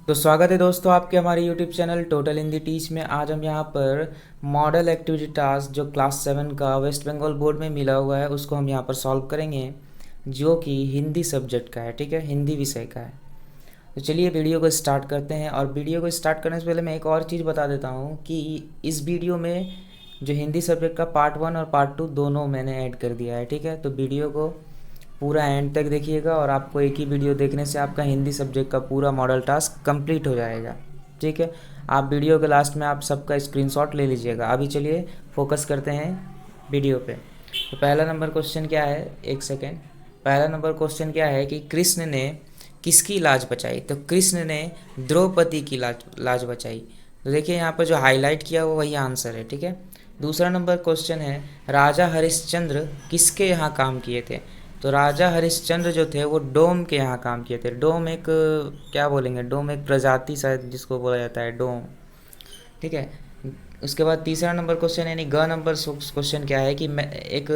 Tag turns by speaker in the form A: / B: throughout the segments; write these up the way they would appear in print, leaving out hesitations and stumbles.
A: तो स्वागत है दोस्तों आपके हमारे YouTube channel total Hindi teach में। आज हम यहाँ पर मॉडल एक्टिविटी टास्क जो क्लास 7 का वेस्ट बंगाल बोर्ड में मिला हुआ है उसको हम यहाँ पर सॉल्व करेंगे, जो कि हिंदी सब्जेक्ट का है। ठीक है, हिंदी विषय का है। तो चलिए वीडियो को स्टार्ट करते हैं। और वीडियो को स्टार्ट करने से पहले मैं एक और चीज़ बता देता हूँ कि इस वीडियो में जो हिंदी सब्जेक्ट का पार्ट 1 और पार्ट 2 दोनों मैंने ऐड कर दिया है। ठीक है, तो वीडियो को पूरा एंड तक देखिएगा और आपको एक ही वीडियो देखने से आपका हिंदी सब्जेक्ट का पूरा मॉडल टास्क कंप्लीट हो जाएगा। ठीक है, आप वीडियो के लास्ट में आप सबका स्क्रीनशॉट ले लीजिएगा। अभी चलिए फोकस करते हैं वीडियो पे। तो पहला नंबर क्वेश्चन क्या है, एक सेकेंड। पहला नंबर क्वेश्चन क्या है कि कृष्ण ने किसकी लाज बचाई? तो कृष्ण ने द्रौपदी की लाज बचाई। तो देखिए यहाँ पर जो हाईलाइट किया वो वही आंसर है। ठीक है, दूसरा नंबर क्वेश्चन है राजा हरिश्चंद्र किसके यहाँ काम किए थे? तो राजा हरिश्चंद्र जो थे वो डोम के यहाँ काम किए थे। डोम एक क्या बोलेंगे, डोम एक प्रजाति शायद जिसको बोला जाता है डोम। ठीक है, उसके बाद तीसरा नंबर क्वेश्चन यानी ग नंबर क्वेश्चन क्या है कि मैं एक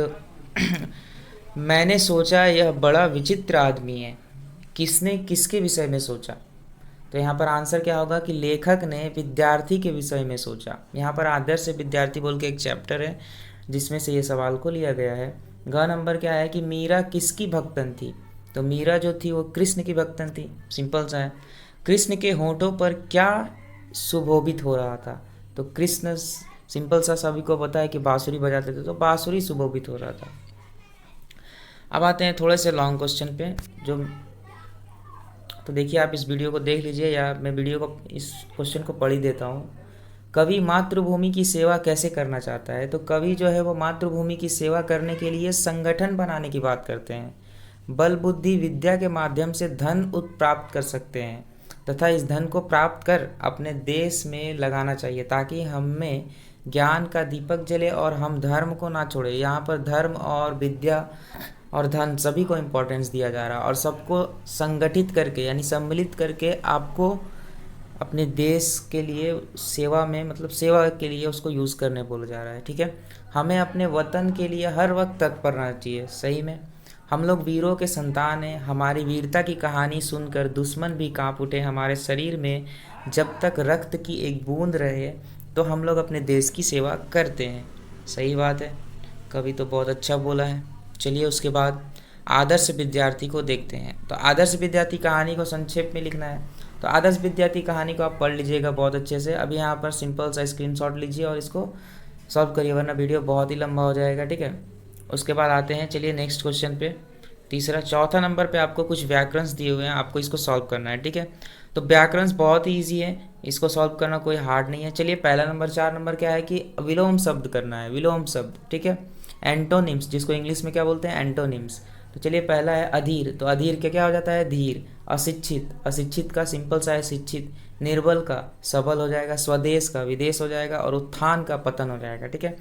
A: मैंने सोचा यह बड़ा विचित्र आदमी है, किसने किसके विषय में सोचा? तो यहाँ पर आंसर क्या होगा कि लेखक ने विद्यार्थी के विषय में सोचा। यहाँ पर आदर्श विद्यार्थी बोल के एक चैप्टर है जिसमें से ये सवाल को लिया गया है। ग नंबर क्या है कि मीरा किसकी भक्तन थी? तो मीरा जो थी वो कृष्ण की भक्तन थी। सिंपल सा है। कृष्ण के होठों पर क्या सुशोभित हो रहा था? तो कृष्ण, सिंपल सा सभी को पता है कि बांसुरी बजाते थे, तो बांसुरी सुशोभित हो रहा था। अब आते हैं थोड़े से लॉन्ग क्वेश्चन पे जो, तो देखिए आप इस वीडियो को देख लीजिए या मैं वीडियो को इस क्वेश्चन को पढ़ ही देता हूँ। कवि मातृभूमि की सेवा कैसे करना चाहता है? तो कवि जो है वो मातृभूमि की सेवा करने के लिए संगठन बनाने की बात करते हैं। बल बुद्धि विद्या के माध्यम से धन प्राप्त कर सकते हैं तथा इस धन को प्राप्त कर अपने देश में लगाना चाहिए ताकि हमें ज्ञान का दीपक जले और हम धर्म को ना छोड़े। यहाँ पर धर्म और विद्या और धन सभी को इम्पोर्टेंस दिया जा रहा है और सबको संगठित करके यानी सम्मिलित करके आपको अपने देश के लिए सेवा में, मतलब सेवा के लिए उसको यूज़ करने बोला जा रहा है। ठीक है, हमें अपने वतन के लिए हर वक्त तत्पर रहना चाहिए। सही में हम लोग वीरों के संतान हैं। हमारी वीरता की कहानी सुनकर दुश्मन भी कांप उठे। हमारे शरीर में जब तक रक्त की एक बूंद रहे तो हम लोग अपने देश की सेवा करते हैं। सही बात है, कवि तो बहुत अच्छा बोला है। चलिए उसके बाद आदर्श विद्यार्थी को देखते हैं। तो आदर्श विद्यार्थी कहानी को संक्षेप में लिखना है। तो आदर्श विद्यार्थी कहानी को आप पढ़ लीजिएगा बहुत अच्छे से। अभी यहाँ पर सिंपल सा स्क्रीनशॉट लीजिए और इसको सॉल्व करिए वरना वीडियो बहुत ही लंबा हो जाएगा। ठीक है, उसके बाद आते हैं चलिए नेक्स्ट क्वेश्चन पे। चौथा नंबर पे आपको कुछ व्याकरणस दिए हुए हैं, आपको इसको सॉल्व करना है। ठीक है, तो व्याकरणस बहुत ही ईजी है, इसको सॉल्व करना कोई हार्ड नहीं है। चलिए पहला नंबर 4 नंबर क्या है कि विलोम शब्द करना है, विलोम शब्द। ठीक है, एंटोनिम्स जिसको इंग्लिश में क्या बोलते हैं, एंटोनिम्स। तो चलिए पहला है अधीर। तो अधीर क्या क्या हो जाता है, धीर। अशिक्षित, अशिक्षित का सिंपल सा है शिक्षित। निर्बल का सबल हो जाएगा। स्वदेश का विदेश हो जाएगा और उत्थान का पतन हो जाएगा। ठीक है,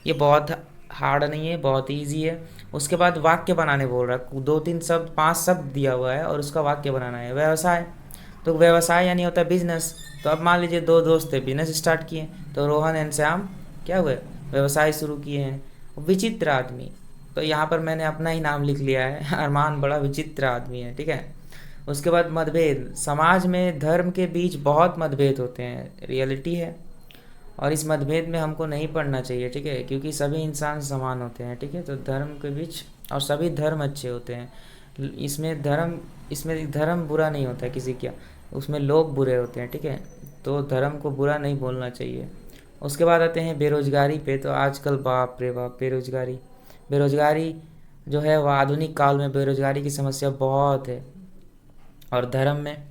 A: ये बहुत हार्ड नहीं है, बहुत ईजी है। उसके बाद वाक्य बनाने बोल रहा है, 2-3 शब्द 5 शब्द दिया हुआ है और उसका वाक्य बनाना है। व्यवसाय, तो व्यवसाय यानी होता है बिजनेस। तो अब मान लीजिए 2 दोस्त थे, बिजनेस स्टार्ट किए, तो रोहन एंड श्याम क्या हुए, व्यवसाय शुरू किए हैं। विचित्र आदमी, तो यहाँ पर मैंने अपना ही नाम लिख लिया है, अरमान बड़ा विचित्र आदमी है। ठीक है, उसके बाद मतभेद, समाज में धर्म के बीच बहुत मतभेद होते हैं, रियलिटी है और इस मतभेद में हमको नहीं पढ़ना चाहिए। ठीक है, क्योंकि सभी इंसान समान होते हैं। ठीक है, तो धर्म के बीच और सभी धर्म अच्छे होते हैं। इसमें धर्म बुरा नहीं होता है किसी का, उसमें लोग बुरे होते हैं। ठीक है, तो धर्म को बुरा नहीं बोलना चाहिए। उसके बाद आते हैं बेरोजगारी पे। तो आजकल बाप रे बाप बेरोजगारी, बेरोजगारी जो है वह आधुनिक काल में बेरोजगारी की समस्या बहुत है। और धर्म में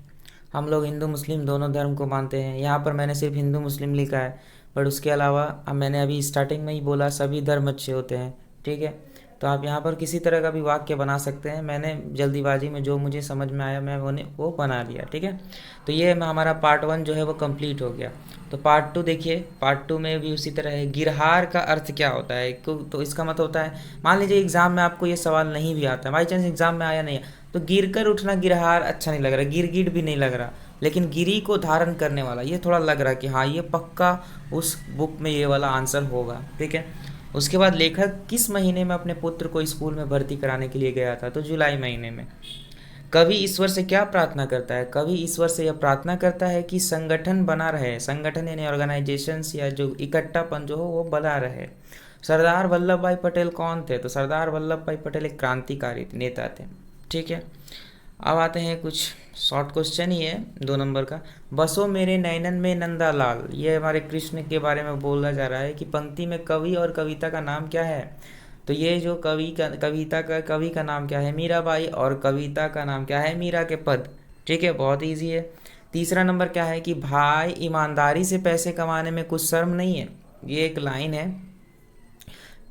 A: हम लोग हिंदू मुस्लिम दोनों धर्म को मानते हैं। यहाँ पर मैंने सिर्फ हिंदू मुस्लिम लिखा है, बट उसके अलावा अब मैंने अभी स्टार्टिंग में ही बोला सभी धर्म अच्छे होते हैं। ठीक है, तो आप यहाँ पर किसी तरह का भी वाक्य बना सकते हैं। मैंने जल्दीबाजी में जो मुझे समझ में आया मैं वो बना लिया। ठीक है, तो ये हमारा पार्ट 1 जो है वो कंप्लीट हो गया। तो पार्ट 2 देखिए, पार्ट 2 में भी उसी तरह है। गिरहार का अर्थ क्या होता है? तो इसका मतलब होता है, मान लीजिए एग्जाम में आपको ये सवाल नहीं भी आता है, बाई चांस एग्जाम में आया नहीं, तो गिर कर उठना गिरहार अच्छा नहीं लग रहा, गिरगिट भी नहीं लग रहा, लेकिन गिरी को धारण करने वाला ये थोड़ा लग रहा है कि हाँ ये पक्का उस बुक में ये वाला आंसर होगा। ठीक है, उसके बाद लेखक किस महीने में अपने पुत्र को स्कूल में भर्ती कराने के लिए गया था? तो जुलाई महीने में। कवि ईश्वर से क्या प्रार्थना करता है? कवि ईश्वर से यह प्रार्थना करता है कि संगठन बना रहे, संगठन यानी ऑर्गेनाइजेशंस या जो इकट्ठापन जो हो वो बना रहे। सरदार वल्लभ भाई पटेल कौन थे? तो सरदार वल्लभ भाई पटेल एक क्रांतिकारी नेता थे। ठीक है, अब आते हैं कुछ शॉर्ट क्वेश्चन ही है 2 नंबर का। बसो मेरे नैनन में नंदा लाल, ये हमारे कृष्ण के बारे में बोला जा रहा है कि पंक्ति में कवि और कविता का नाम क्या है? तो ये जो कवि का नाम क्या है? मीराबाई, और कविता का नाम क्या है? मीरा के पद। ठीक है, बहुत इजी है। तीसरा नंबर क्या है कि भाई ईमानदारी से पैसे कमाने में कुछ शर्म नहीं है, ये एक लाइन है।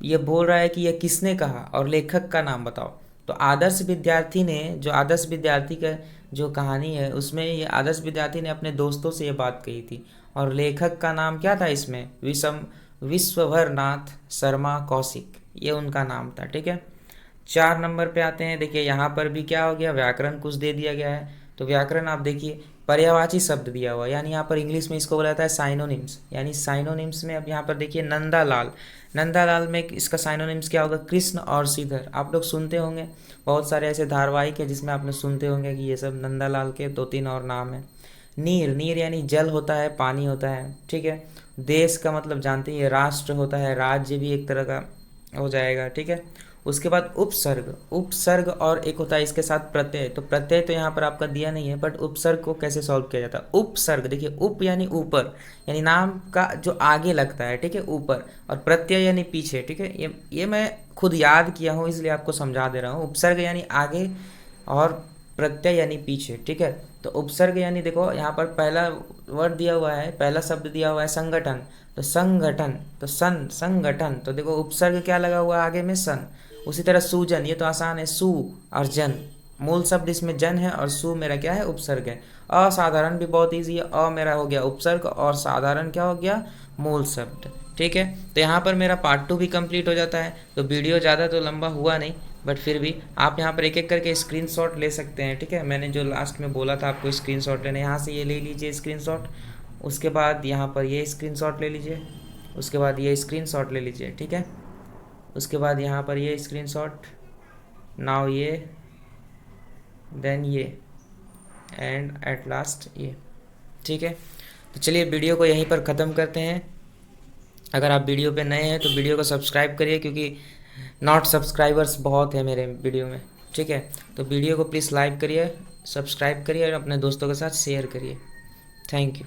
A: ये बोल रहा है कि यह किसने कहा, और लेखक का नाम बताओ। तो आदर्श विद्यार्थी ने, जो आदर्श विद्यार्थी का जो कहानी है उसमें ये आदर्श विद्यार्थी ने अपने दोस्तों से ये बात कही थी, और लेखक का नाम क्या था इसमें? विश्वभर नाथ शर्मा कौशिक, ये उनका नाम था। ठीक है, 4 नंबर पे आते हैं। देखिए यहाँ पर भी क्या हो गया, व्याकरण कुछ दे दिया गया है। तो व्याकरण आप देखिए, पर्यायवाची शब्द दिया हुआ है, यानी यहाँ पर इंग्लिश में इसको बोला जाता है साइनोनिम्स, यानी साइनोनिम्स में अब यहाँ पर देखिए नंदालाल, नंदालाल में इसका साइनोनिम्स क्या होगा? कृष्ण और श्रीधर। आप लोग सुनते होंगे, बहुत सारे ऐसे धारावाहिक है जिसमें आपने सुनते होंगे कि ये सब नंदालाल के 2-3 और नाम है। नीर, नीर यानी जल होता है, पानी होता है। ठीक है, देश का मतलब जानते ही, राष्ट्र होता है, राज्य भी एक तरह का हो जाएगा। ठीक है, उसके बाद उपसर्ग, उपसर्ग और एक होता है इसके साथ प्रत्यय। तो प्रत्यय तो यहाँ पर आपका दिया नहीं है, बट उपसर्ग को कैसे सॉल्व किया जाता है? उपसर्ग देखिए, उप यानी ऊपर, यानी नाम का जो आगे लगता है। ठीक है, ऊपर, और प्रत्यय यानी पीछे। ठीक है, ये मैं खुद याद किया हूँ इसलिए आपको समझा दे रहा हूँ। उपसर्ग यानी आगे और प्रत्यय यानी पीछे। ठीक है, तो उपसर्ग यानी देखो यहाँ पर पहला वर्ड दिया हुआ है, पहला शब्द दिया हुआ है संगठन, तो संगठन, तो संगठन, तो देखो उपसर्ग क्या लगा हुआ है आगे में? सन। उसी तरह सूजन, ये तो आसान है, सु और जन, मूल शब्द इसमें जन है, और सु मेरा क्या है? उपसर्ग है। असाधारण भी बहुत इजी है, अ मेरा हो गया उपसर्ग, और साधारण क्या हो गया? मूल शब्द। ठीक है, तो यहाँ पर मेरा पार्ट 2 भी कंप्लीट हो जाता है। तो वीडियो ज़्यादा तो लंबा हुआ नहीं, बट फिर भी आप यहाँ पर एक एक करके स्क्रीनशॉट ले सकते हैं। ठीक है, मैंने जो लास्ट में बोला था आपको स्क्रीनशॉट लेने, यहाँ से ये ले लीजिए स्क्रीनशॉट, उसके बाद यहाँ पर ये स्क्रीनशॉट ले लीजिए, उसके बाद ये स्क्रीनशॉट ले लीजिए। ठीक है, उसके बाद यहाँ पर ये स्क्रीनशॉट, नाउ ये, देन ये, एंड एट लास्ट ये। ठीक है, तो चलिए वीडियो को यहीं पर ख़त्म करते हैं। अगर आप वीडियो पे नए हैं तो वीडियो को सब्सक्राइब करिए, क्योंकि नॉट सब्सक्राइबर्स बहुत है मेरे वीडियो में। ठीक है, तो वीडियो को प्लीज़ लाइक करिए, सब्सक्राइब करिए और अपने दोस्तों के साथ शेयर करिए। Thank you.